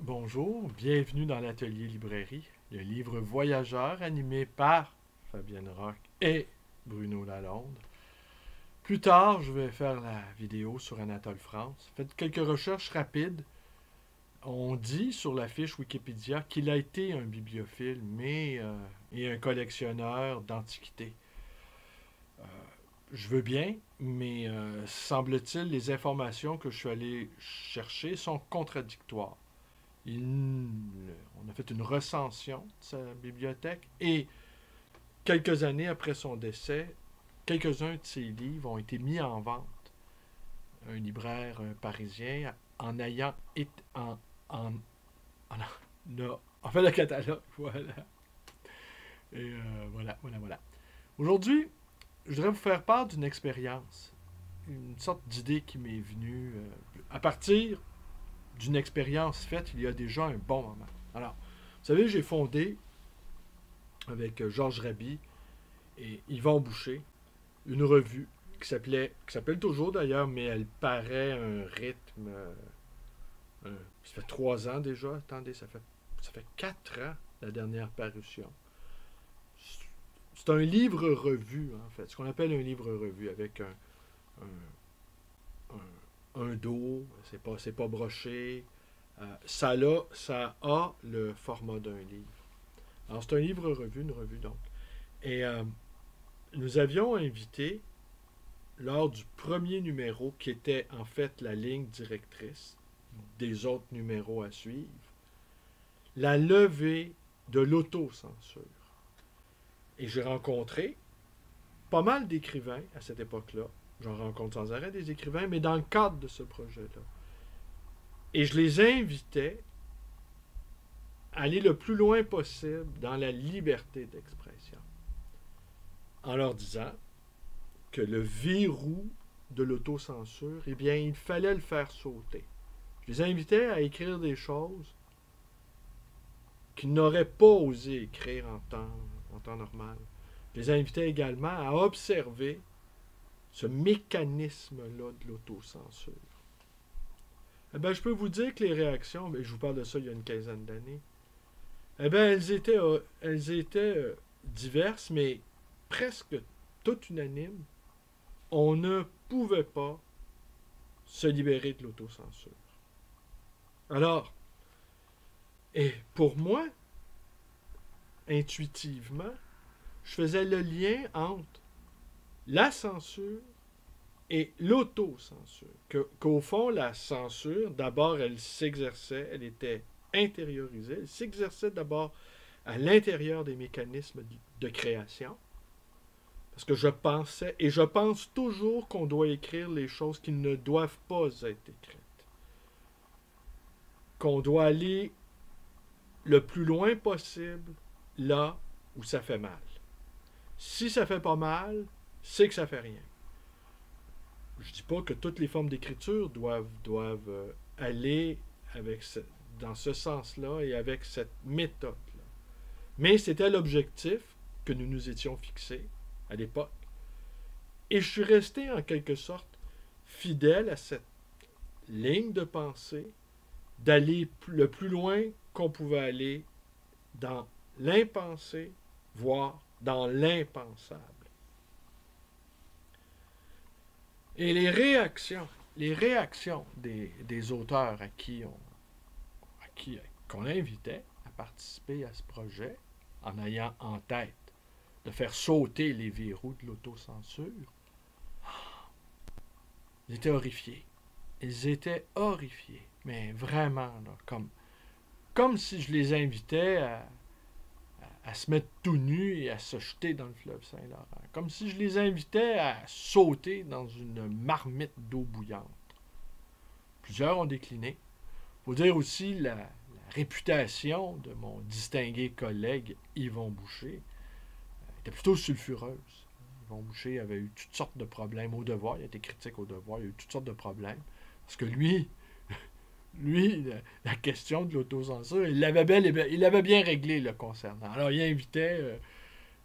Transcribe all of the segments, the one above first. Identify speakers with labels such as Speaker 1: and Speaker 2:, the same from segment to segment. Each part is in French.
Speaker 1: Bonjour, bienvenue dans l'atelier librairie, le livre voyageur animé par Fabienne Roch et Bruno Lalonde. Plus tard, je vais faire la vidéo sur Anatole France. Faites quelques recherches rapides. On dit sur la fiche Wikipédia qu'il a été un bibliophile et un collectionneur d'antiquités. Euh, je veux bien, mais semble-t-il, les informations que je suis allé chercher sont contradictoires. Il- on a fait une recension de sa bibliothèque et quelques années après son décès, quelques-uns de ses livres ont été mis en vente. Un libraire parisien en ayant été en fait le catalogue, voilà. Et voilà. Aujourd'hui, je voudrais vous faire part d'une expérience, une sorte d'idée qui m'est venue à partir d'une expérience faite il y a déjà un bon moment. Alors, vous savez, j'ai fondé avec Georges Raby et Yvon Boucher une revue qui s'appelle toujours d'ailleurs, mais elle paraît un rythme. Ça fait 3 ans déjà. Attendez, ça fait 4 ans la dernière parution. C'est un livre-revue, en fait, ce qu'on appelle un livre-revue, avec un dos, c'est pas broché. Ça a le format d'un livre. Alors, c'est un livre-revue, une revue donc. Et nous avions invité, lors du premier numéro, qui était en fait la ligne directrice des autres numéros à suivre, la levée de l'autocensure. Et j'ai rencontré pas mal d'écrivains à cette époque-là. J'en rencontre sans arrêt des écrivains, mais dans le cadre de ce projet-là. Et je les invitais à aller le plus loin possible dans la liberté d'expression, en leur disant que le verrou de l'autocensure, eh bien, il fallait le faire sauter. Je les invitais à écrire des choses qu'ils n'auraient pas osé écrire en temps normal. Je les invitais également à observer ce mécanisme-là de l'autocensure. Eh bien, je peux vous dire que les réactions, mais je vous parle de ça il y a une quinzaine d'années, eh bien, elles étaient diverses, mais presque toutes unanimes. On ne pouvait pas se libérer de l'autocensure. Alors, et pour moi, intuitivement, je faisais le lien entre la censure et l'autocensure. Qu'au fond, la censure, d'abord, elle s'exerçait, elle était intériorisée, elle s'exerçait d'abord à l'intérieur des mécanismes de création. Parce que je pensais, et je pense toujours qu'on doit écrire les choses qui ne doivent pas être écrites. Qu'on doit aller le plus loin possible là où ça fait mal. Si ça fait pas mal, c'est que ça fait rien. Je dis pas que toutes les formes d'écriture doivent aller dans ce sens-là et avec cette méthode-là. Mais c'était l'objectif que nous nous étions fixés à l'époque. Et je suis resté en quelque sorte fidèle à cette ligne de pensée d'aller le plus loin qu'on pouvait aller dans l'impensé, voire dans l'impensable. Et les réactions des auteurs qu'on invitait à participer à ce projet, en ayant en tête de faire sauter les verrous de l'autocensure, ils étaient horrifiés. Ils étaient horrifiés. Mais vraiment, là, comme si je les invitais à se mettre tout nus et à se jeter dans le fleuve Saint-Laurent. Comme si je les invitais à sauter dans une marmite d'eau bouillante. Plusieurs ont décliné. Il faut dire aussi la réputation de mon distingué collègue Yvon Boucher était plutôt sulfureuse. Yvon Boucher avait eu toutes sortes de problèmes au devoir. Il a été critique au devoir. Il a eu toutes sortes de problèmes. Parce que lui, la question de l'autocensure, il l'avait bien réglé le concernant. Alors, il invitait,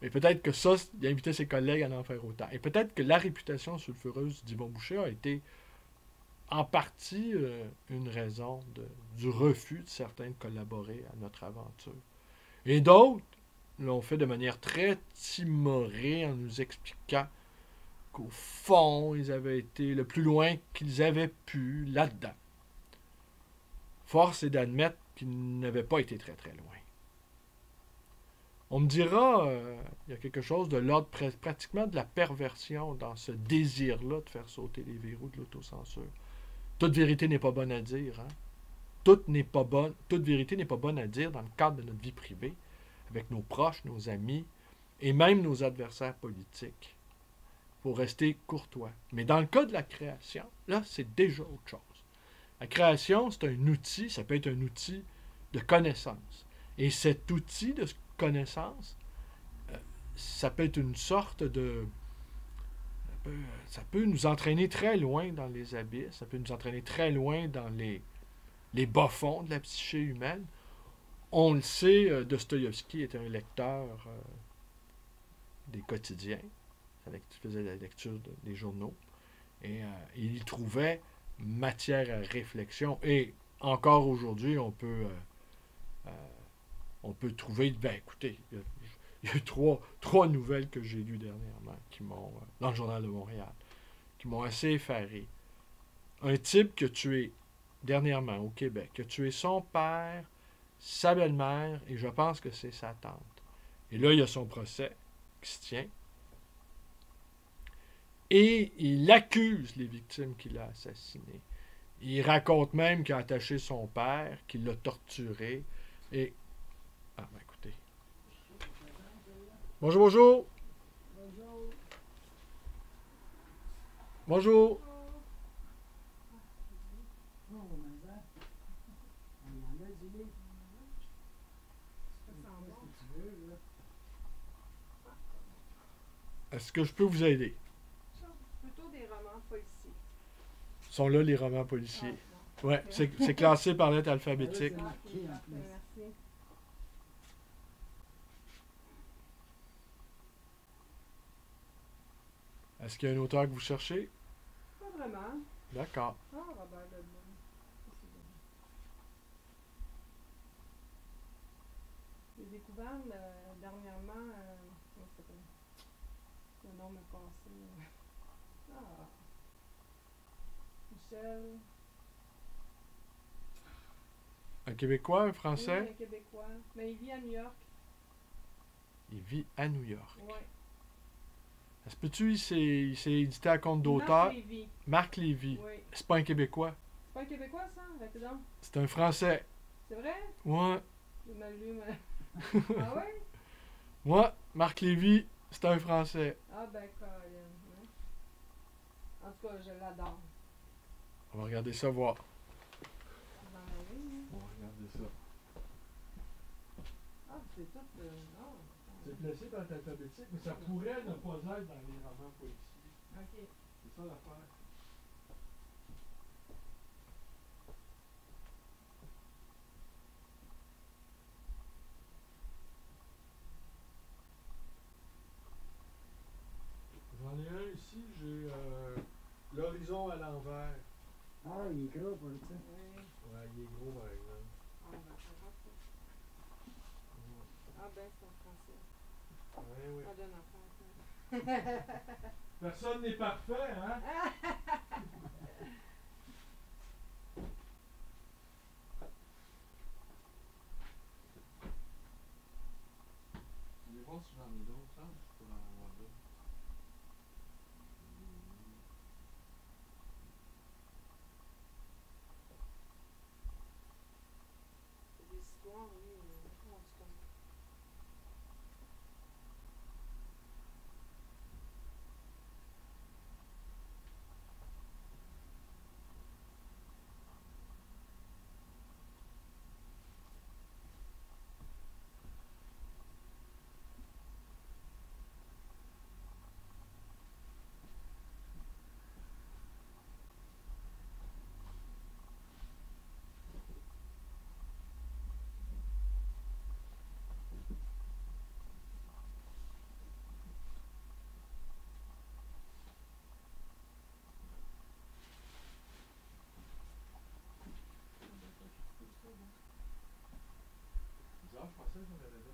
Speaker 1: mais peut-être que ça, il invitait ses collègues à en faire autant. Et peut-être que la réputation sulfureuse d'Yvon Boucher a été en partie une raison du refus de certains de collaborer à notre aventure. Et d'autres l'ont fait de manière très timorée en nous expliquant qu'au fond, ils avaient été le plus loin qu'ils avaient pu là-dedans. Force est d'admettre qu'ils n'avaient pas été très très loin. On me dira, il y a quelque chose de l'ordre pratiquement de la perversion dans ce désir-là de faire sauter les verrous de l'autocensure. Toute vérité n'est pas bonne à dire. Hein? Toute vérité n'est pas bonne à dire dans le cadre de notre vie privée, avec nos proches, nos amis et même nos adversaires politiques. Il faut rester courtois. Mais dans le cas de la création, là, c'est déjà autre chose. La création, c'est un outil, ça peut être un outil de connaissance. Et cet outil de connaissance, ça peut être une sorte de... Ça peut nous entraîner très loin dans les abysses, ça peut nous entraîner très loin dans les bas-fonds de la psyché humaine. On le sait, Dostoïevski était un lecteur des quotidiens, il faisait la lecture des journaux, et il y trouvait matière à réflexion. Et encore aujourd'hui, on peut trouver, écoutez, il y a trois nouvelles que j'ai lues dernièrement qui m'ont, dans le Journal de Montréal, qui m'ont assez effaré. Un type qui a tué, dernièrement, au Québec, qui a tué son père, sa belle-mère, et je pense que c'est sa tante. Et là, il y a son procès qui se tient. Et il accuse les victimes qu'il a assassinées. Il raconte même qu'il a attaché son père, qu'il l'a torturé. Et... Ah, ben écoutez. Bonjour, bonjour. Bonjour. Est-ce que je peux vous aider?
Speaker 2: Plutôt des romans policiers.
Speaker 1: Sont là les romans policiers. Ouais, c'est classé par lettre alphabétique.
Speaker 2: Merci.
Speaker 1: Est-ce qu'il y a un auteur que vous cherchez?
Speaker 2: Pas vraiment.
Speaker 1: D'accord.
Speaker 2: Ah, Robert Ledbon. J'ai découvert dernièrement, comment ça s'appelle? Le nom m'est passé. Ah. Michel.
Speaker 1: Un Québécois, un
Speaker 2: Oui,
Speaker 1: Français?
Speaker 2: un Québécois. Mais il vit à New York.
Speaker 1: Il vit à New York.
Speaker 2: Oui.
Speaker 1: Est-ce que il s'est édité à compte d'auteur?
Speaker 2: Marc Lévy.
Speaker 1: Marc Lévy.
Speaker 2: Oui.
Speaker 1: C'est pas un Québécois.
Speaker 2: C'est pas un Québécois, ça? Arrêtez donc.
Speaker 1: C'est un Français.
Speaker 2: C'est vrai?
Speaker 1: Ouais.
Speaker 2: J'ai mal lu, mais... Ah oui?
Speaker 1: Ouais, Marc Lévy, c'est un Français.
Speaker 2: Ah ben, Colin. Ouais. En tout cas, je l'adore.
Speaker 1: On va regarder ça, voir.
Speaker 2: Vous en avez, hein?
Speaker 1: On va regarder ça.
Speaker 2: Ah, c'est tout... non.
Speaker 1: C'est placé par alphabétique, mais ça pourrait ne pas être dans les romans policiers.
Speaker 2: OK.
Speaker 1: C'est ça l'affaire. J'en ai un ici, j'ai l'horizon à l'envers.
Speaker 3: Ah, il est gros pour ça.
Speaker 2: Oui.
Speaker 1: Ouais, il est gros par exemple.
Speaker 2: Ah, ben, c'est grave, ça. Ah, ben, c'est en français.
Speaker 1: Ouais, oui.
Speaker 2: Ça donne affaire, ça.
Speaker 1: Personne n'est parfait, hein? Je vais voir si j'en ai d'autres, hein? Je pourrais en avoir d'autres.
Speaker 2: C'est des histoires, oui. Comment tu connais?
Speaker 3: ça que j'avais